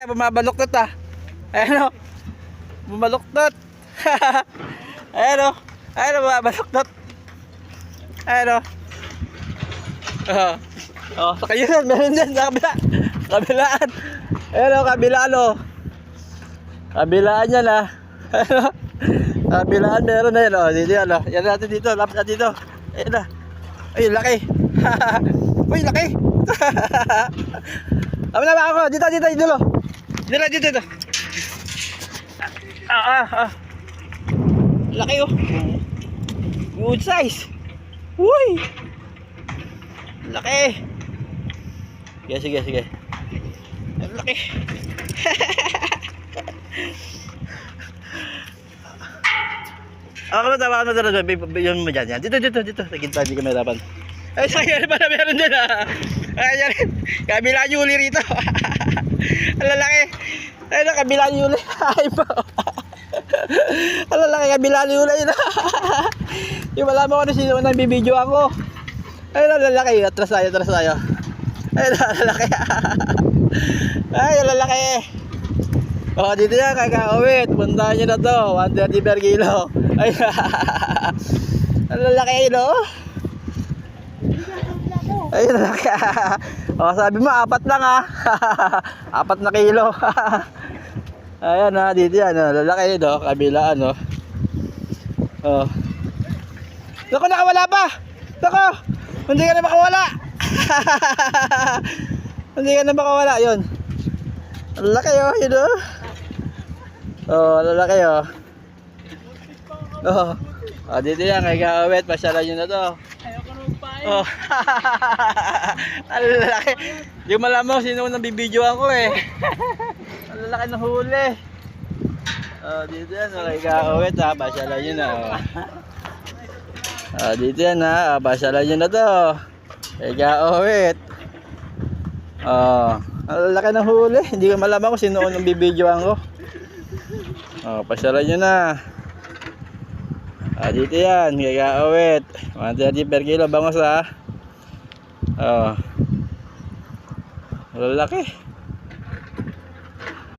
Bumabaluktot ah. Ayan o. Bumaluktot. Ayan o. Ayan o, bumabaluktot. Ayan o. Sa kayo yan, meron dyan sa kabila. Kabilaan. Ayan o, kabilaan o. Kabilaan yan ah. Ayan o. Kabilaan meron na yan o. Dito yan o. Yan natin dito, lapit natin dito. Ayan na. Ay, laki. Uy, laki. Tama na ba ako? Dito. Dito. Laki oh. Good size. Uy. Laki. Sige. Laki. Ako na tawa na talaga. Yun mo dyan. Dito. Sa gitna, hindi ka mahirapan. Ay, sayang pala meron dyan ah. Ay, kabila Yuli rito. Ang lalaki. Ay, kabila Yuli. Ay po. Ang lalaki, kabila Yuli. Yung wala mo kung ano sino nang bibidyo ako. Ay, ang lalaki. Atras tayo. Ay, ang lalaki. Ay, ang lalaki. Oh, dito yan, kakawit. Puntahan nyo na to. 130 per kilo. Ay, ang lalaki no? Ay, ang lalaki. Oh, sabi mo, 4 lang ha. 4 na kilo. Ayan ha, dito yan. Lalaki no, kabila ano. Oh. Naku, nakawala pa. Naku, hindi ka na makawala. Hindi ka na makawala, yun. Ang lalaki oh, yun oh. Oh, lalaki oh. Oh, dito yan, kay Kawet, pasyalan nyo na to. Ayoko na magpain. Oh. Ang lalaki. Yung malamang sino nang bibidyoan ko eh. Ang lalaki ng huli. Oh, dito yan, kay Kawet ha, pasyalan nyo na. Oh, dito yan ha, pasyalan nyo na to. Kay Kawet. Oh, ang lalaki ng huli. Hindi ko malamang kung sino nang bibidyoan ko. Oh, pasyalan nyo na. Dito yan, gagawit 130 per kilo, bangos ha. Oh, lalaki.